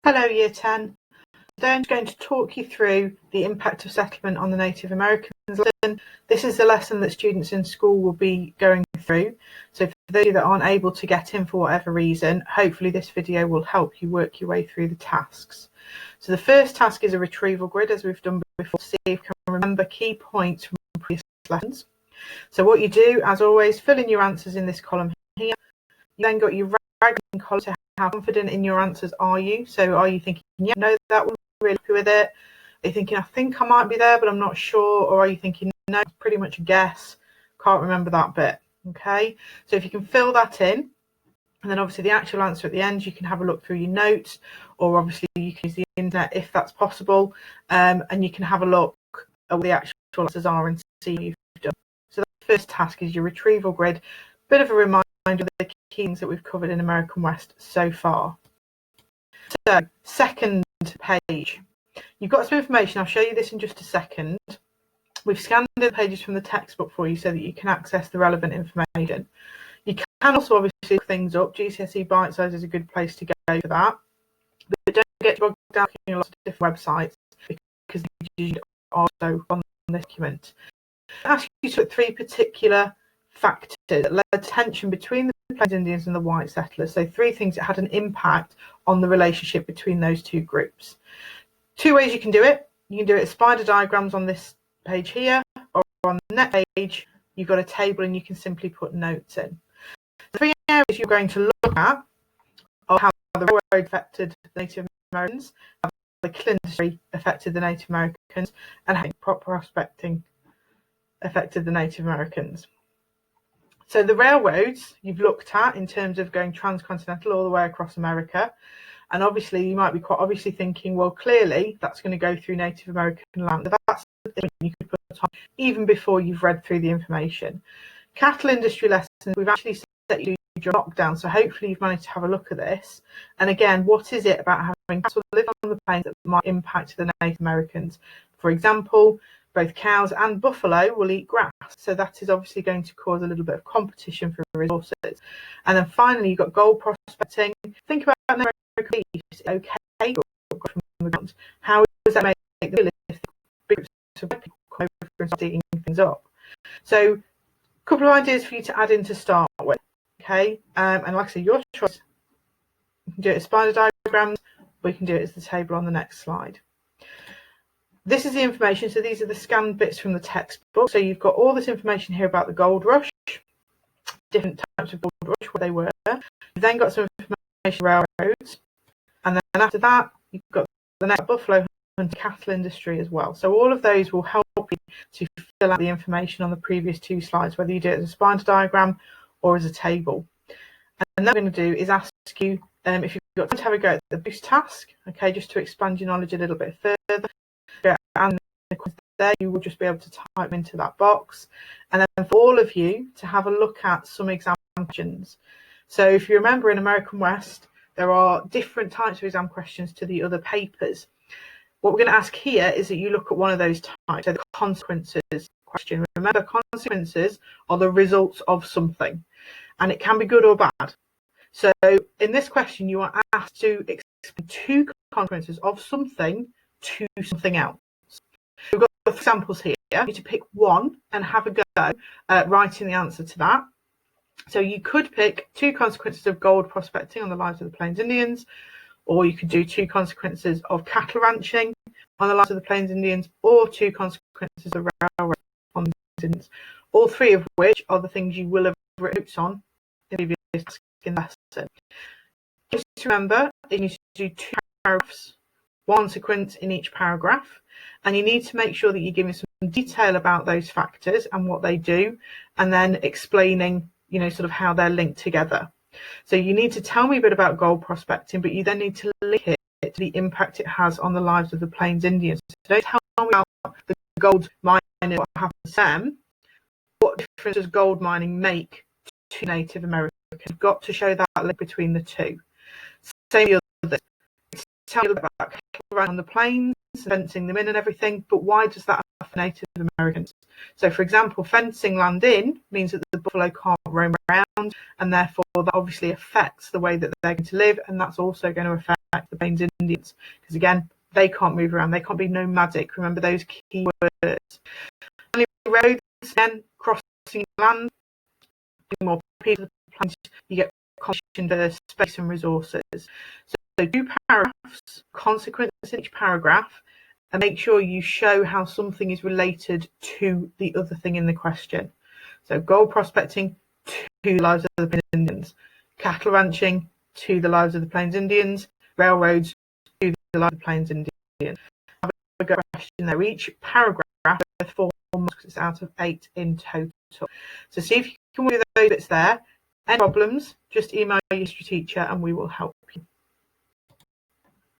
Hello Year 10. Today I'm going to talk you through the impact of settlement on the Native Americans lesson. This is the lesson that students in school will be going through. So for those of you that aren't able to get in for whatever reason, hopefully this video will help you work your way through the tasks. So the first task is a retrieval grid, as we've done before, see if you can remember key points from previous lessons. So what you do, as always, fill in your answers in this column here. You then got your ranking column. So how confident in your answers are you? So are you thinking, yeah, no, that one, really happy with it? Are you thinking, I think I might be there, but I'm not sure? Or are you thinking, no, it's pretty much a guess, can't remember that bit? Okay, so if you can fill that in, and then obviously the actual answer at the end, you can have a look through your notes, or obviously you can use the internet if that's possible, and you can have a look at what the actual answers are and see what you've done. So the first task is your retrieval grid. Bit of a reminder of the key things that we've covered in American West so far. So second page, you've got some information. I'll show you this in just a second. We've scanned the pages from the textbook for you so that you can access the relevant information. You can also obviously look things up. GCSE Bite Size is a good place to go for that. But don't get bogged down in lots of different websites because they are also on this document. I ask you to look at three particular factors that led to tension between the Plains Indians and the white settlers. So three things that had an impact on the relationship between those two groups. Two ways you can do it. You can do it as spider diagrams on this page here, or on the next page you've got a table and you can simply put notes in. The three areas you're going to look at are how the railroad affected the Native Americans, how the cattle industry affected the Native Americans, and how crop prospecting affected the Native Americans. So the railroads you've looked at in terms of going transcontinental all the way across America, and obviously you might be quite obviously thinking, well, clearly that's going to go through Native American land. That's the thing you could put on even before you've read through the information. Cattle industry lessons, we've actually set you your lockdown, so hopefully you've managed to have a look at this. And again, what is it about having cattle live on the plains that might impact the Native Americans? For example, both cows and buffalo will eat grass, so that is obviously going to cause a little bit of competition for resources. And then finally, you've got gold prospecting. Think about American beef. Okay, from the ground. How does that make the realistic groups of people come over and start eating things up? So, a couple of ideas for you to add in to start with. Okay, and like I say, your choice. You can do it as spider diagrams, or you can do it as the table on the next slide. This is the information, so these are the scanned bits from the textbook. So you've got all this information here about the gold rush, different types of gold rush, what they were. You've then got some information about railroads, and then after that, you've got the next buffalo and cattle industry as well. So all of those will help you to fill out the information on the previous two slides, whether you do it as a spider diagram or as a table. And then what I'm going to do is ask you if you've got time to have a go at the boost task, okay, just to expand your knowledge a little bit further. And there you will just be able to type into that box, and then for all of you to have a look at some exam questions. So if you remember, in American West there are different types of exam questions to the other papers. What we're going to ask here is that you look at one of those types, so the consequences question. Remember, consequences are the results of something, and it can be good or bad. So in this question you are asked to explain two consequences of something to something else. We've got examples here. You need to pick one and have a go at writing the answer to that. So you could pick two consequences of gold prospecting on the lives of the Plains Indians, or you could do two consequences of cattle ranching on the lives of the Plains Indians, or two consequences of railroad on the Plains Indians. All three of which are the things you will have written notes on in the previous lesson. Just remember, you need to do two paragraphs, one sequence in each paragraph, and you need to make sure that you're giving some detail about those factors and what they do, and then explaining, sort of how they're linked together. So you need to tell me a bit about gold prospecting, but you then need to link it to the impact it has on the lives of the Plains Indians. So don't tell me about the gold mining, what happens to them. What difference does gold mining make to Native Americans? You've got to show that link between the two. Same with the others. Tell you about cattle around the plains, fencing them in and everything, but why does that for Native Americans. So, for example, fencing land in means that the buffalo can't roam around, and therefore that obviously affects the way that they're going to live, and that's also going to affect the Plains Indians, because again, they can't move around, they can't be nomadic. Remember those key words. Roads, then crossing land, more people, you get competition for space and resources. So do paragraphs, consequence in each paragraph, and make sure you show how something is related to the other thing in the question. So gold prospecting to the lives of the Plains Indians, cattle ranching to the lives of the Plains Indians, railroads to the lives of the Plains Indians. Have a good question there. Each paragraph is 4 marks out of 8 in total. So see if you can do those bits there. Any problems, just email your history teacher and we will help you.